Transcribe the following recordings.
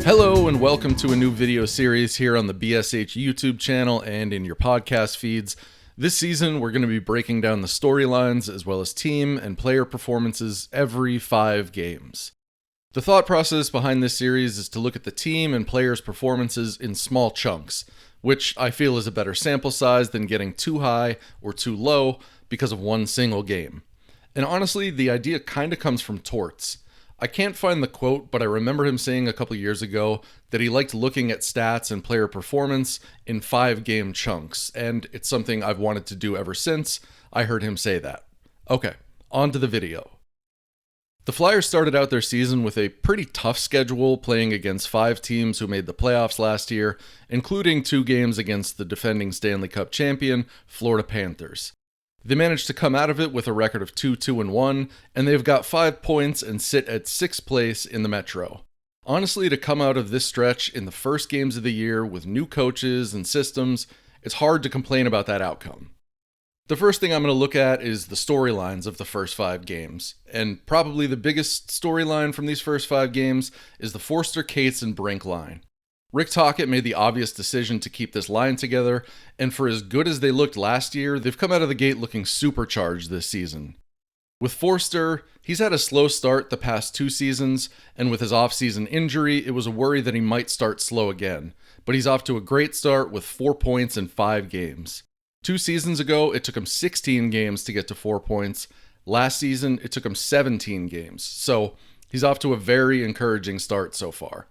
Hello and welcome to a new video series here on the BSH YouTube channel and in your podcast feeds. This season, we're going to be breaking down the storylines as well as team and player performances every 5 games. The thought process behind this series is to look at the team and players' performances in small chunks, which I feel is a better sample size than getting too high or too low because of one single game. And honestly, the idea kind of comes from Torts. I can't find the quote, but I remember him saying a couple years ago that he liked looking at stats and player performance in 5-game chunks, and it's something I've wanted to do ever since I heard him say that. Okay, on to the video. The Flyers started out their season with a pretty tough schedule, playing against 5 teams who made the playoffs last year, including 2 games against the defending Stanley Cup champion, Florida Panthers. They managed to come out of it with a record of 2-2-1, and they've got 5 points and sit at 6th place in the Metro. Honestly, to come out of this stretch in the first games of the year with new coaches and systems, it's hard to complain about that outcome. The first thing I'm going to look at is the storylines of the first 5 games, and probably the biggest storyline from these first 5 games is the Foerster, Cates, and Brink line. Rick Tocchet made the obvious decision to keep this line together, and for as good as they looked last year, they've come out of the gate looking supercharged this season. With Foerster, he's had a slow start the past 2 seasons, and with his off-season injury, it was a worry that he might start slow again, but he's off to a great start with 4 points in 5 games. 2 seasons ago, it took him 16 games to get to 4 points. Last season, it took him 17 games, so he's off to a very encouraging start so far.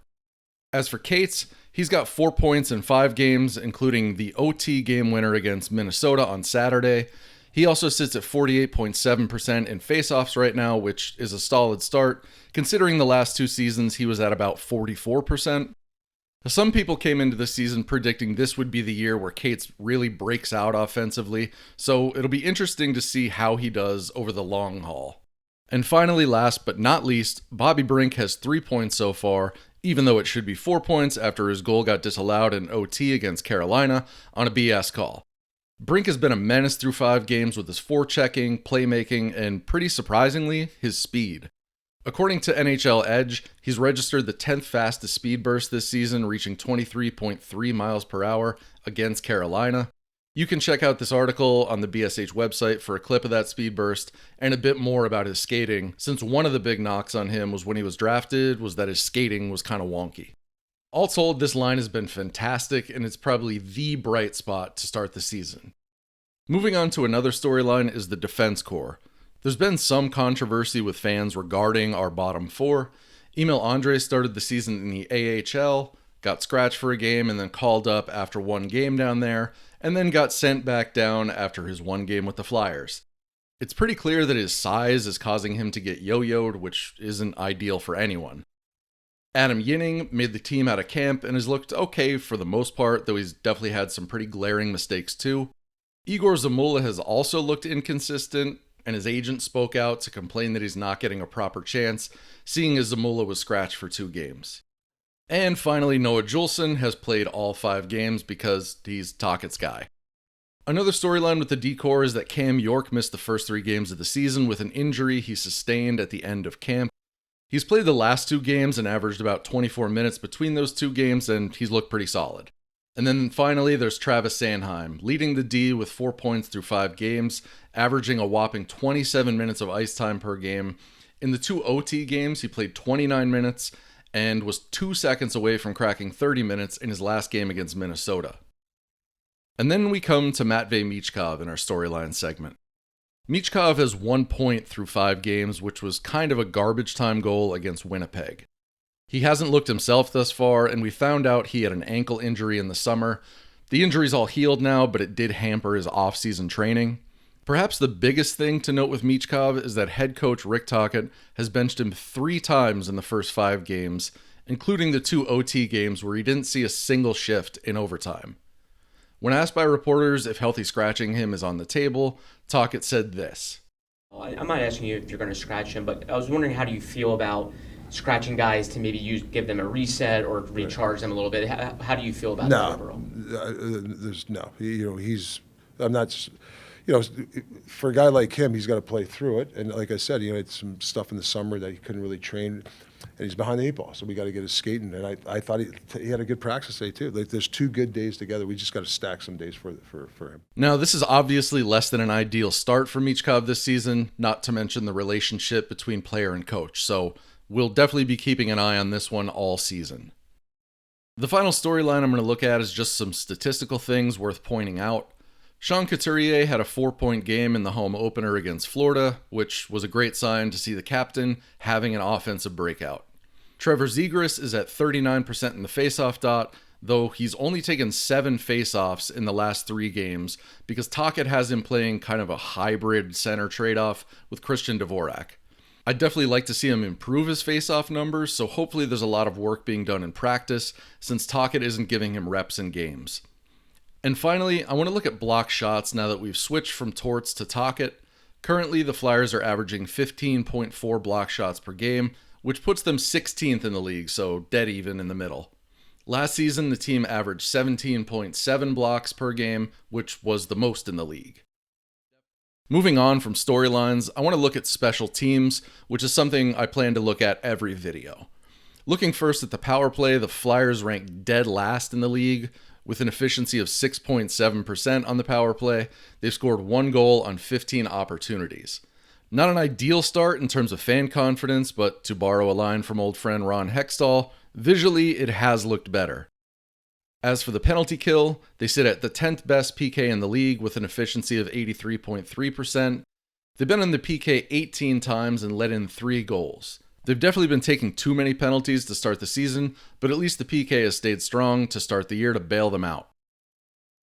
As for Cates, he's got 4 points in 5 games, including the OT game winner against Minnesota on Saturday. He also sits at 48.7% in faceoffs right now, which is a solid start, considering the last 2 seasons he was at about 44%. Some people came into the season predicting this would be the year where Cates really breaks out offensively, so it'll be interesting to see how he does over the long haul. And finally, last but not least, Bobby Brink has 3 points so far, even though it should be 4 points after his goal got disallowed in OT against Carolina on a BS call. Brink has been a menace through 5 games with his forechecking, playmaking, and pretty surprisingly, his speed. According to NHL Edge, he's registered the 10th fastest speed burst this season, reaching 23.3 miles per hour against Carolina. You can check out this article on the BSH website for a clip of that speed burst and a bit more about his skating, since one of the big knocks on him was when he was drafted was that his skating was kind of wonky. All told, this line has been fantastic, and it's probably the bright spot to start the season. Moving on to another storyline is the defense core. There's been some controversy with fans regarding our bottom 4. Emil André started the season in the AHL, got scratched for a game and then called up after 1 game down there, and then got sent back down after his 1 game with the Flyers. It's pretty clear that his size is causing him to get yo-yoed, which isn't ideal for anyone. Adam Yinning made the team out of camp and has looked okay for the most part, though he's definitely had some pretty glaring mistakes too. Igor Zamula has also looked inconsistent, and his agent spoke out to complain that he's not getting a proper chance, seeing as Zamula was scratched for 2 games. And finally, Noah Juulsen has played all 5 games because he's Tocchet's guy. Another storyline with the D-core is that Cam York missed the first 3 games of the season with an injury he sustained at the end of camp. He's played the last 2 games and averaged about 24 minutes between those 2 games, and he's looked pretty solid. And then finally, there's Travis Sanheim, leading the D with 4 points through 5 games, averaging a whopping 27 minutes of ice time per game. In the 2 OT games, he played 29 minutes, and was 2 seconds away from cracking 30 minutes in his last game against Minnesota. And then we come to Matvei Michkov in our storyline segment. Michkov has 1 point through 5 games, which was kind of a garbage time goal against Winnipeg. He hasn't looked himself thus far, and we found out he had an ankle injury in the summer. The injury's all healed now, but it did hamper his off-season training. Perhaps the biggest thing to note with Michkov is that head coach Rick Tocchet has benched him 3 times in the first 5 games, including the 2 OT games where he didn't see a single shift in overtime. When asked by reporters if healthy scratching him is on the table, Tocchet said this. I'm not asking you if you're going to scratch him, but I was wondering, how do you feel about scratching guys to maybe give them a reset or recharge them a little bit? How do you feel about that overall? There's no. I'm not. for a guy like him, he's got to play through it. And like I said, he had some stuff in the summer that he couldn't really train, and he's behind the 8 ball. So we got to get his skating. And I thought he had a good practice day too. Like, there's 2 good days together. We just got to stack some days for him. Now, this is obviously less than an ideal start for Michkov this season, not to mention the relationship between player and coach. So we'll definitely be keeping an eye on this one all season. The final storyline I'm going to look at is just some statistical things worth pointing out. Sean Couturier had a 4-point game in the home opener against Florida, which was a great sign to see the captain having an offensive breakout. Trevor Zegras is at 39% in the faceoff dot, though he's only taken 7 faceoffs in the last 3 games because Tocchet has him playing kind of a hybrid center trade-off with Christian Dvorak. I'd definitely like to see him improve his faceoff numbers, so hopefully there's a lot of work being done in practice since Tocchet isn't giving him reps in games. And finally, I want to look at block shots now that we've switched from Torts to Tocchet. Currently, the Flyers are averaging 15.4 block shots per game, which puts them 16th in the league, so dead even in the middle. Last season, the team averaged 17.7 blocks per game, which was the most in the league. Moving on from storylines, I want to look at special teams, which is something I plan to look at every video. Looking first at the power play, the Flyers rank dead last in the league, with an efficiency of 6.7% on the power play. They've scored 1 goal on 15 opportunities. Not an ideal start in terms of fan confidence, but to borrow a line from old friend Ron Hextall, visually it has looked better. As for the penalty kill, they sit at the 10th best PK in the league with an efficiency of 83.3%. They've been in the PK 18 times and let in 3 goals. They've definitely been taking too many penalties to start the season, but at least the PK has stayed strong to start the year to bail them out.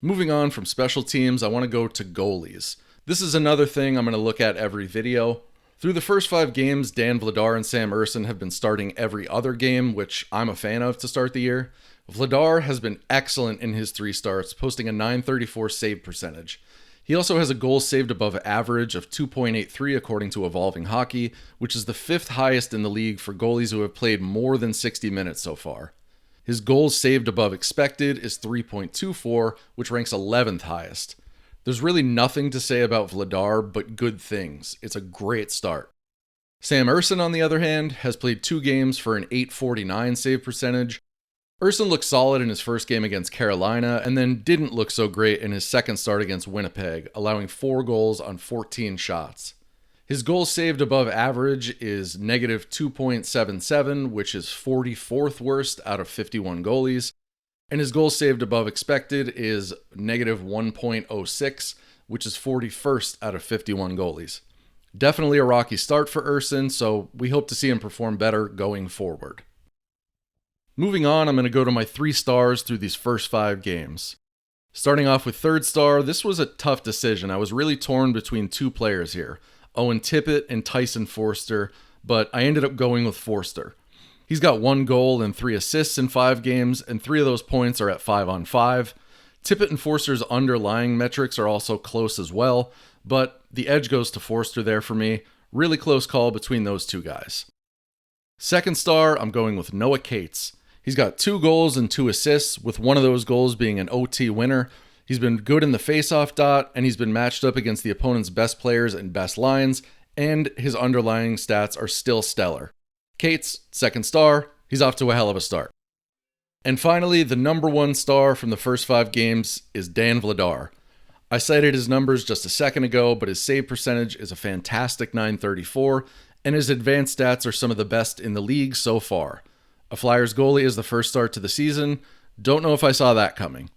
Moving on from special teams, I want to go to goalies. This is another thing I'm going to look at every video. Through the first 5 games, Dan Vladar and Sam Ersson have been starting every other game, which I'm a fan of to start the year. Vladar has been excellent in his 3 starts, posting a .934 save percentage. He also has a goal saved above average of 2.83 according to Evolving Hockey, which is the 5th highest in the league for goalies who have played more than 60 minutes so far. His goals saved above expected is 3.24, which ranks 11th highest. There's really nothing to say about Vladar but good things. It's a great start. Sam Ersson, on the other hand, has played 2 games for an .849 save percentage. Ersson looked solid in his first game against Carolina and then didn't look so great in his second start against Winnipeg, allowing 4 goals on 14 shots. His goals saved above average is negative 2.77, which is 44th worst out of 51 goalies, and his goals saved above expected is negative 1.06, which is 41st out of 51 goalies. Definitely a rocky start for Ersson, so we hope to see him perform better going forward. Moving on, I'm going to go to my 3 stars through these first 5 games. Starting off with third star, this was a tough decision. I was really torn between 2 players here, Owen Tippett and Tyson Foerster, but I ended up going with Foerster. He's got 1 goal and 3 assists in 5 games, and 3 of those points are at 5-on-5. Tippett and Forster's underlying metrics are also close as well, but the edge goes to Foerster there for me. Really close call between those 2 guys. Second star, I'm going with Noah Cates. He's got 2 goals and 2 assists, with one of those goals being an OT winner. He's been good in the faceoff dot, and he's been matched up against the opponent's best players and best lines, and his underlying stats are still stellar. Cates, second star, he's off to a hell of a start. And finally, the number 1 star from the first 5 games is Dan Vladar. I cited his numbers just a second ago, but his save percentage is a fantastic .934, and his advanced stats are some of the best in the league so far. A Flyers goalie is the first start to the season. Don't know if I saw that coming.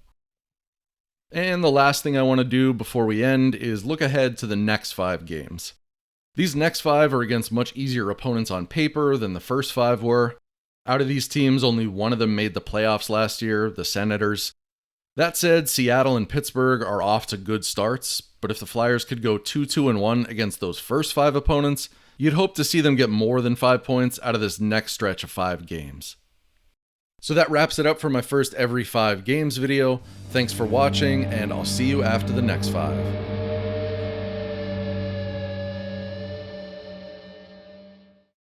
And the last thing I want to do before we end is look ahead to the next 5 games. These next 5 are against much easier opponents on paper than the first 5 were. Out of these teams, only one of them made the playoffs last year, the Senators. That said, Seattle and Pittsburgh are off to good starts, but if the Flyers could go 2-2-1 against those first 5 opponents, you'd hope to see them get more than 5 points out of this next stretch of 5 games. So that wraps it up for my first every 5 games video. Thanks for watching, and I'll see you after the next 5.